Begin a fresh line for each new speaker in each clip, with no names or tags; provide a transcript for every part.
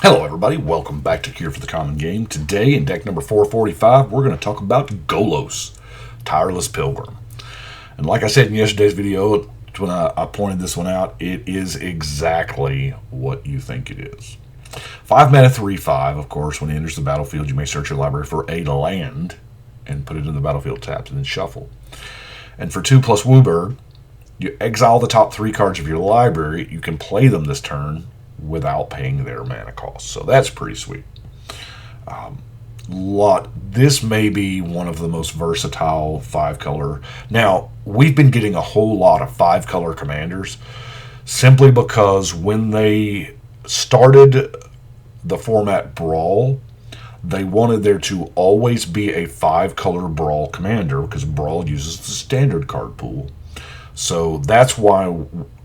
Hello everybody, welcome back to Cure for the Common Game. Today in deck number 445, we're going to talk about Golos, Tireless Pilgrim. And like I said in yesterday's video, when I pointed this one out, it is exactly what you think it is. 5 mana 3/5, of course, when it enters the battlefield, you may search your library for a land and put it in the battlefield tapped and then shuffle. And for 2+ Wooburg, you exile the top 3 cards of your library. You can play them this turn without paying their mana cost. So that's pretty sweet. This may be one of the most versatile 5-color. Now, we've been getting a whole lot of 5-color commanders simply because when they started the format Brawl, they wanted there to always be a 5-color Brawl commander because Brawl uses the standard card pool. So that's why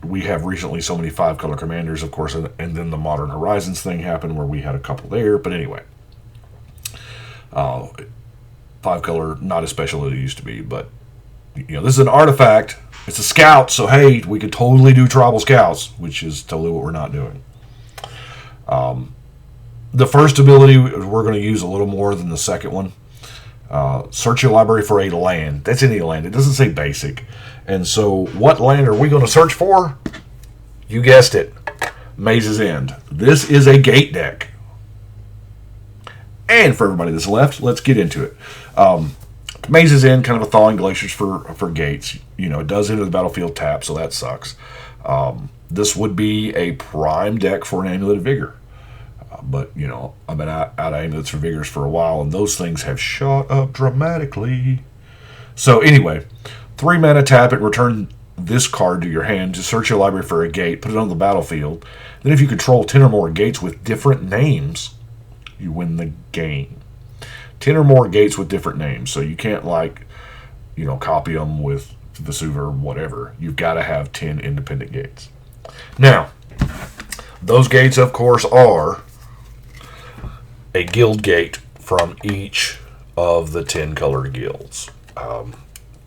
we have recently so many 5-color commanders, of course, and then the Modern Horizons thing happened where we had a couple there. But anyway, 5-color, not as special as it used to be. But, this is an artifact. It's a scout, so hey, we could totally do tribal scouts, which is totally what we're not doing. The first ability we're going to use a little more than the second one. Search your library for a land. That's any land. It doesn't say basic. And so what land are we going to search for? You guessed it. Maze's End. This is a gate deck. And for everybody that's left, let's get into it. Maze's End, kind of a Thawing Glaciers for gates. It does enter the battlefield tap, so that sucks. This would be a prime deck for an Amulet of Vigor. But, I've been out of Amulets for Vigors for a while, and those things have shot up dramatically. So, anyway, 3 mana tap it, return this card to your hand to search your library for a gate, put it on the battlefield. Then if you control 10 or more gates with different names, you win the game. 10 or more gates with different names, so you can't, copy them with Vesuva or whatever. You've got to have 10 independent gates. Now, those gates, of course, are a guild gate from each of the 10 colored guilds.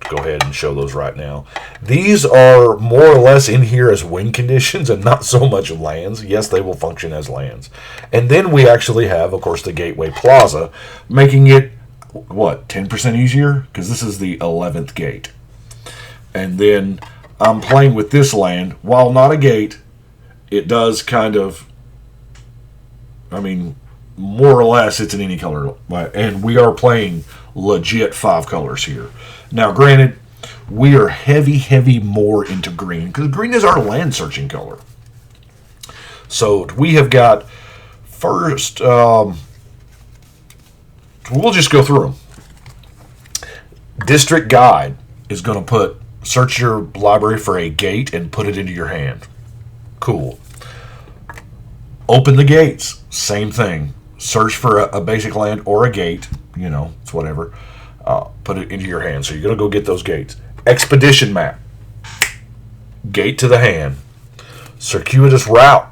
Go ahead and show those right now. These are more or less in here as win conditions and not so much lands. Yes, they will function as lands. And then we actually have, of course, the Gateway Plaza, making it, 10% easier? Because this is the 11th gate. And then I'm playing with this land. While not a gate, it does kind of, more or less it's in any color. And we are playing legit 5 colors here. Now, granted, we are heavy more into green, because green is our land searching color. So we have got first, we'll just go through them. District Guide is going to search your library for a gate and put it into your hand. Cool. Open the Gates, same thing. Search for a basic land or a gate, it's whatever. Put it into your hand. So you're going to go get those gates. Expedition Map. Gate to the hand. Circuitous Route.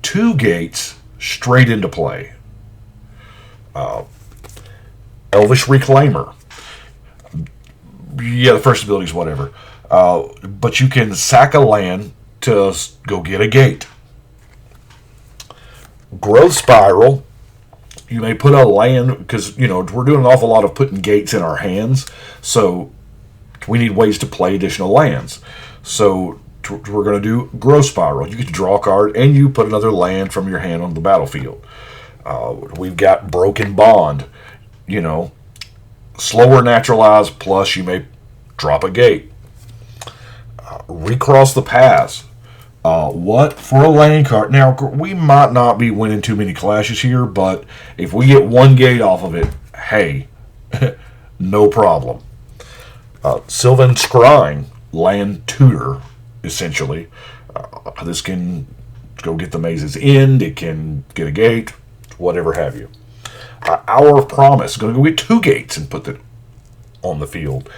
2 gates straight into play. Elvish Reclaimer. Yeah, the first ability is whatever. But you can sack a land to go get a gate. Growth Spiral. You may put a land, because, we're doing an awful lot of putting gates in our hands, so we need ways to play additional lands. So we're going to do Growth Spiral. You get to draw a card, and you put another land from your hand on the battlefield. We've got Broken Bond. Slower Naturalize, plus you may drop a gate. Recross the Paths. For a lane card? Now, we might not be winning too many clashes here, but if we get 1 gate off of it, hey, no problem. Sylvan Scrying, land tutor, essentially. This can go get the Maze's End, it can get a gate, whatever have you. Hour of Promise, going to go get 2 gates and put that on the field.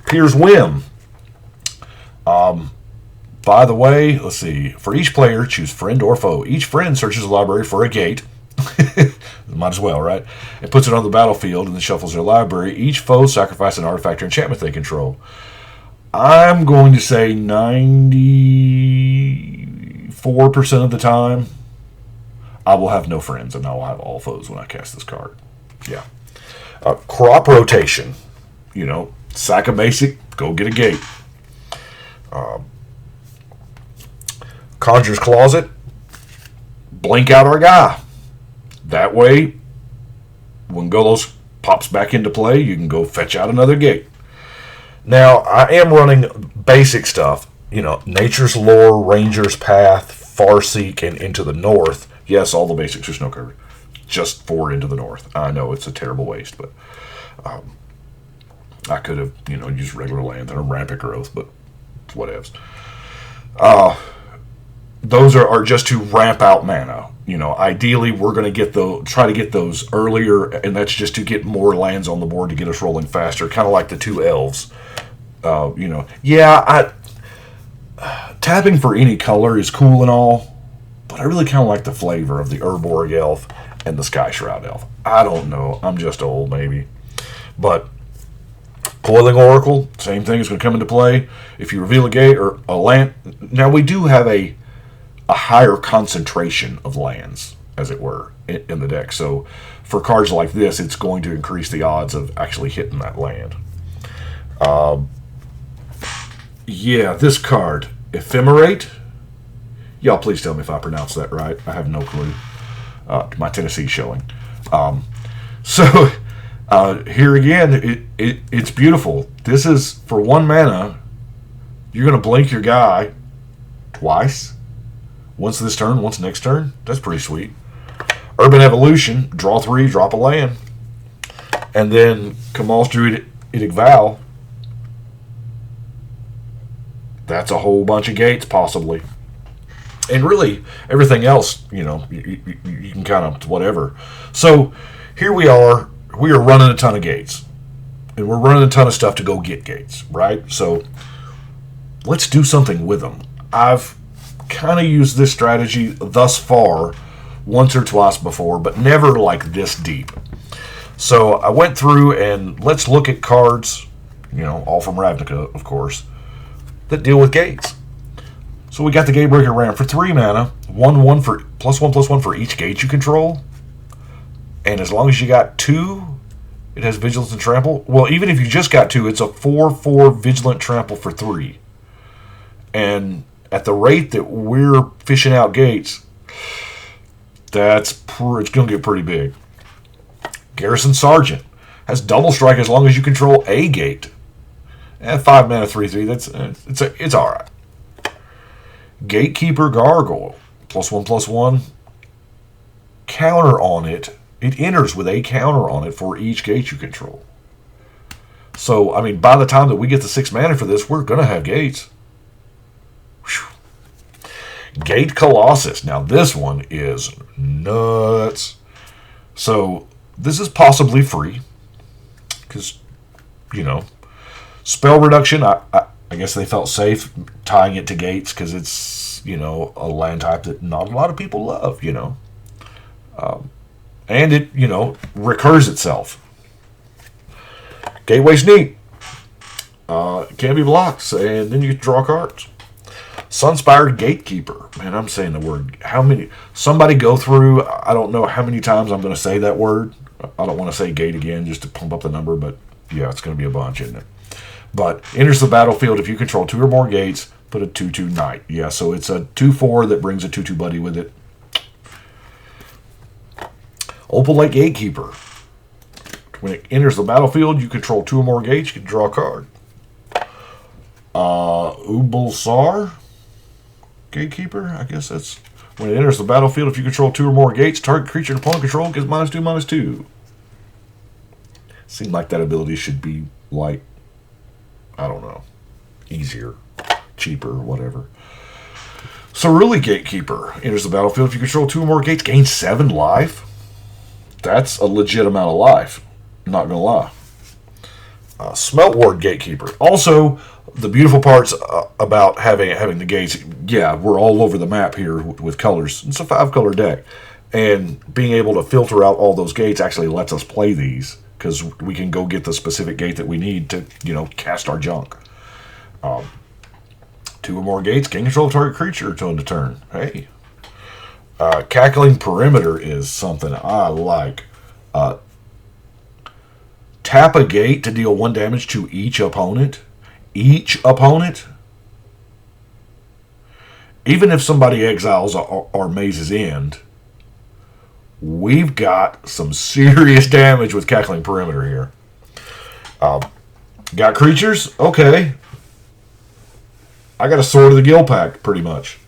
Pier's Whim. By the way, let's see. For each player, choose friend or foe. Each friend searches the library for a gate. Might as well, right? And puts it on the battlefield and then shuffles their library. Each foe sacrifices an artifact or enchantment they control. I'm going to say 94% of the time, I will have no friends, and I will have all foes when I cast this card. Yeah. Crop rotation. Sack a basic, go get a gate. Conjurer's Closet. Blink out our guy. That way, when Golos pops back into play, you can go fetch out another gate. Now, I am running basic stuff. Nature's Lore, Ranger's Path, Farseek, and Into the North. Yes, all the basics are snow covered. Just 4 Into the North. I know it's a terrible waste, but I could have, used regular land and a rampant growth, but whatevs. Those are just to ramp out mana. Ideally we're going to try to get those earlier, and that's just to get more lands on the board to get us rolling faster, kind of like the 2 elves. Tapping for any color is cool and all, but I really kind of like the flavor of the Urborg elf and the Sky Shroud elf. I don't know. I'm just old, maybe. But Coiling Oracle, same thing is going to come into play. If you reveal a gate or a land... Now, we do have a higher concentration of lands, as it were, in the deck. So for cards like this, it's going to increase the odds of actually hitting that land. This card, Ephemerate. Y'all please tell me if I pronounce that right. I have no clue. My Tennessee showing. Here again, it's beautiful. This is, for 1 mana, you're going to blink your guy twice. Once this turn, once next turn. That's pretty sweet. Urban Evolution, draw 3, drop a land. And then Kamal's Druidic Vow. That's a whole bunch of gates, possibly. And really, everything else, you can kind of whatever. So, here we are. We are running a ton of gates. And we're running a ton of stuff to go get gates, right? So, let's do something with them. I've kind of used this strategy thus far once or twice before, but never like this deep. So I went through and let's look at cards, all from Ravnica, of course, that deal with gates. So we got the Gatebreaker Ram for 3 mana, 1/1 for +1/+1 for each gate you control. And as long as you got 2, it has Vigilance and Trample. Well, even if you just got 2, it's a 4/4 Vigilant Trample for 3. And at the rate that we're fishing out gates, it's going to get pretty big. Garrison Sergeant has double strike as long as you control a gate. 5 mana 3/3. It's all right. Gatekeeper Gargoyle, +1/+1. Counter on it. It enters with a counter on it for each gate you control. So, by the time that we get the 6 mana for this, we're going to have gates. Gate Colossus. Now this one is nuts. So this is possibly free because, spell reduction. I guess they felt safe tying it to gates because it's, a land type that not a lot of people love, and it, recurs itself. Gateway's neat. It can't be blocked, and then you draw cards. Sunspired Gatekeeper. Man, I'm saying the word. Somebody go through, I don't know how many times I'm going to say that word. I don't want to say gate again just to pump up the number, but yeah, it's going to be a bunch, isn't it? But enters the battlefield if you control 2 or more gates, put a 2/2 knight. Yeah, so it's a 2/4 that brings a 2/2 buddy with it. Opal Lake Gatekeeper. When it enters the battlefield, you control 2 or more gates, you can draw a card. Ubulsar Gatekeeper, I guess that's when it enters the battlefield. If you control 2 or more gates, target creature and opponent control gets -2/-2. Seemed like that ability should be like, I don't know, easier, cheaper, whatever. So really, Gatekeeper enters the battlefield. If you control 2 or more gates, gain 7 life. That's a legit amount of life. Not gonna lie. Smeltward Gatekeeper. Also, the beautiful parts about having the gates, yeah, we're all over the map here with colors. It's a 5-color deck. And being able to filter out all those gates actually lets us play these, because we can go get the specific gate that we need to, cast our junk. 2 or more gates, gain control of target creature until end of turn. Hey. Cackling Perimeter is something I like. Tap a gate to deal 1 damage to each opponent. Each opponent? Even if somebody exiles our Maze's End, we've got some serious damage with Cackling Perimeter here. Got creatures? Okay. I got a Sword of the Guild pack, pretty much.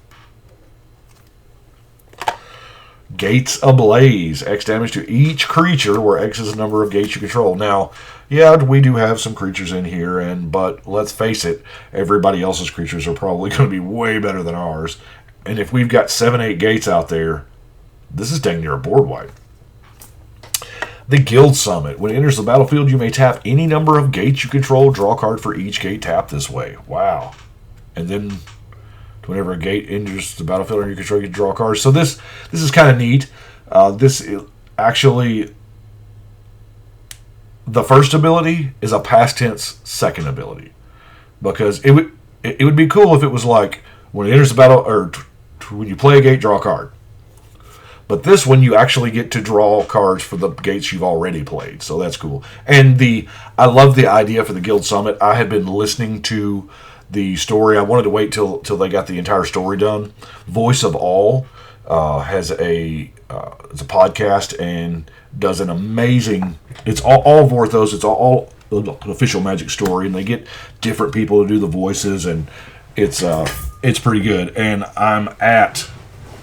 Gates Ablaze. X damage to each creature, where X is the number of gates you control. Now, yeah, we do have some creatures in here, but let's face it, everybody else's creatures are probably going to be way better than ours. And if we've got 7-8 gates out there, this is dang near a board wipe. The Guild Summit. When it enters the battlefield, you may tap any number of gates you control. Draw a card for each gate tapped this way. Wow. And then whenever a gate enters the battlefield under your control, you can draw cards. So this is kind of neat. This is actually, the first ability is a past tense second ability, because it would be cool if it was like when it enters the battle, or when you play a gate, draw a card. But this one, you actually get to draw cards for the gates you've already played, so that's cool. And I love the idea for the Guild Summit. I have been listening to the story. I wanted to wait till they got the entire story done. Voice of All has it's a podcast and does an amazing. It's all of Orthos. It's all an official Magic story, and they get different people to do the voices, and it's pretty good. And I'm at,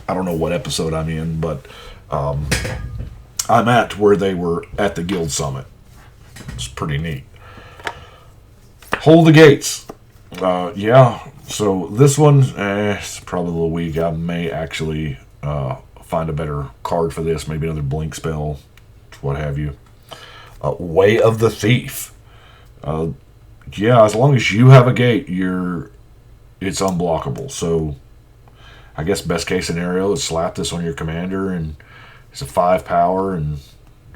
I don't know what episode I'm in, but I'm at where they were at the Guild Summit. It's pretty neat. Hold the Gates. Yeah, so this one, it's probably a little weak. I may actually find a better card for this, maybe another blink spell, what have you. Way of the Thief. Yeah, as long as you have a gate, it's unblockable. So I guess best case scenario is slap this on your commander, and it's a 5 power, and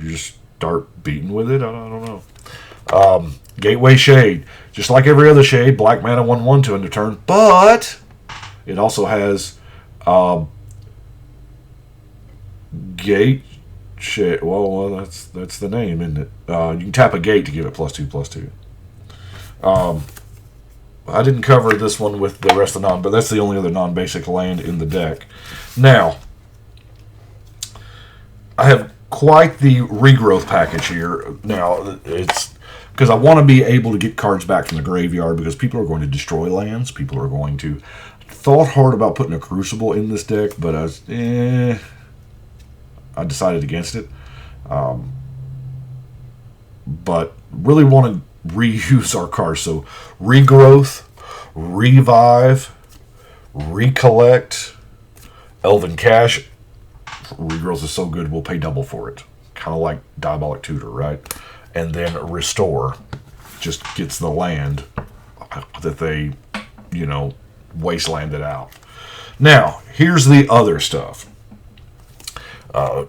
you just start beating with it. I don't know. Gateway Shade. Just like every other shade, black mana 1/1 to end of turn, but it also has Gate Shade. Well, that's the name, isn't it? You can tap a gate to give it +2/+2. I didn't cover this one with the rest of the but that's the only other non-basic land in the deck. Now, I have quite the regrowth package here. Now, it's because I want to be able to get cards back from the graveyard, because people are going to destroy lands. People are going to. Thought hard about putting a Crucible in this deck, but I decided against it. But really want to reuse our cards. So Regrowth, Revive, Recollect, Elven Cache. Regrowth is so good, we'll pay double for it. Kind of like Diabolic Tutor, right? And then Restore just gets the land that they, wastelanded out. Now, here's the other stuff.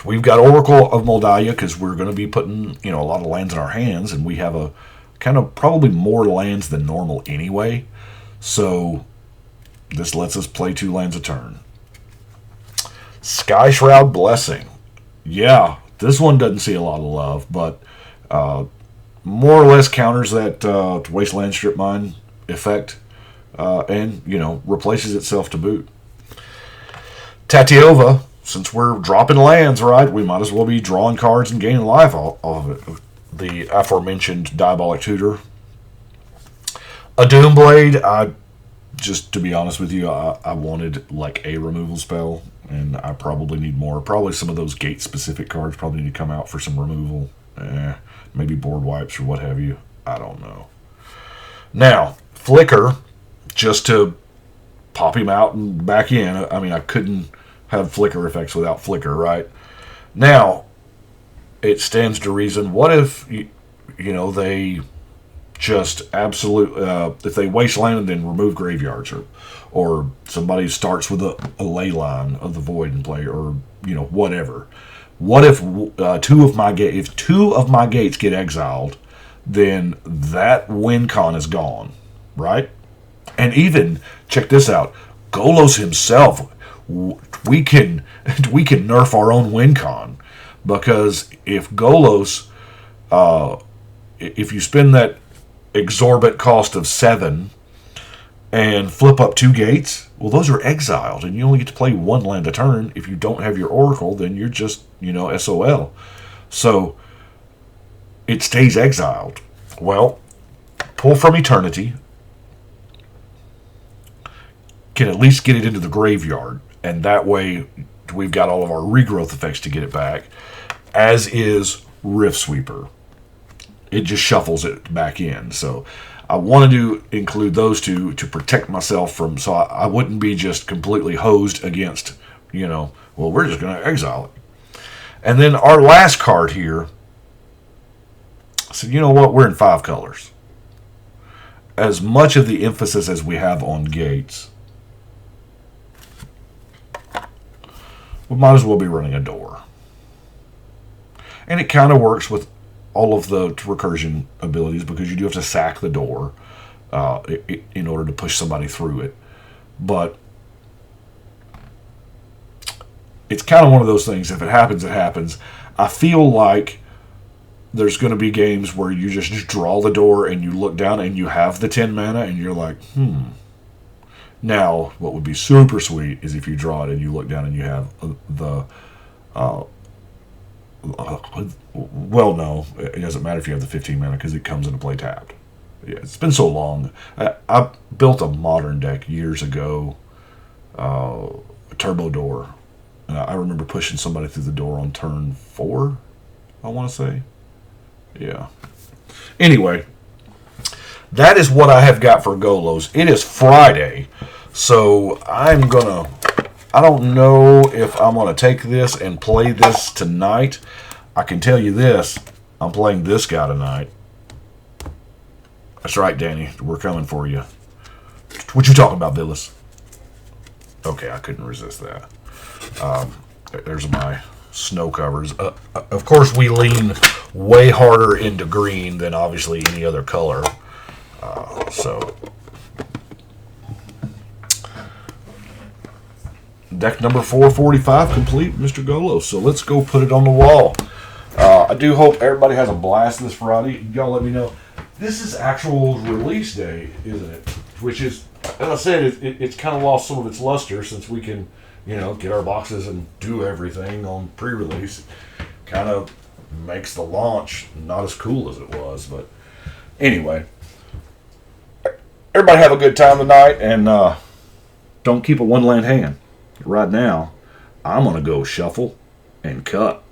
We've got Oracle of Moldalia, because we're going to be putting, a lot of lands in our hands, and we have a kind of probably more lands than normal anyway. So this lets us play 2 lands a turn. Sky Shroud Blessing. Yeah, this one doesn't see a lot of love, but more or less counters that Wasteland Strip Mine effect, and, replaces itself to boot. Tatiova. Since we're dropping lands, right, we might as well be drawing cards and gaining life off of it. The aforementioned Diabolic Tutor. A Doomblade, just to be honest with you, I wanted like a removal spell, and I probably need more. Probably some of those gate-specific cards probably need to come out for some removal. Maybe board wipes or what have you. I don't know. Now, Flicker, just to pop him out and back in. I mean, I couldn't have flicker effects without flicker, right? Now, it stands to reason, what if, they just if they wasteland and then remove graveyards, or somebody starts with a ley line of the void in play, or, whatever. What if two of my gates get exiled, then that win con is gone, right? And even, check this out, Golos himself, we can we can nerf our own win con. Because if Golos, if you spend that exorbitant cost of 7 and flip up 2 gates, well, those are exiled, and you only get to play 1 land a turn. If you don't have your Oracle, then you're just, SOL. So it stays exiled. Well, pull from Eternity can at least get it into the graveyard, and that way we've got all of our regrowth effects to get it back, as is Rift Sweeper. It just shuffles it back in. So I wanted to include those two to protect myself from, so I wouldn't be just completely hosed against, well, we're just going to exile it. And then our last card here, I said, you know what, we're in 5 colors. As much of the emphasis as we have on gates, we might as well be running a door. And it kind of works with all of the recursion abilities, because you do have to sack the door in order to push somebody through it. But it's kind of one of those things, if it happens, it happens. I feel like there's going to be games where you just draw the door and you look down and you have the 10 mana and you're like, Now, what would be super sweet is if you draw it and you look down and you have the... well, no, it doesn't matter if you have the 15 mana because it comes into play tapped. Yeah, it's been so long. I built a modern deck years ago, a turbo door. And I remember pushing somebody through the door on turn 4, I want to say. Yeah. Anyway, that is what I have got for Golos. It is Friday, so I don't know if I'm going to take this and play this tonight. I can tell you this, I'm playing this guy tonight. That's right, Danny, we're coming for you. What you talking about, Villas? Okay, I couldn't resist that. There's my snow covers. Of course, we lean way harder into green than obviously any other color. So deck number 445 complete, Mr. Golos. So let's go put it on the wall. I do hope everybody has a blast this Friday. Y'all let me know. This is actual release day, isn't it? Which is, as I said, it's kind of lost some of its luster since we can, get our boxes and do everything on pre-release. Kind of makes the launch not as cool as it was. But anyway, everybody have a good time tonight, and don't keep a one-land hand. Right now, I'm going to go shuffle and cut.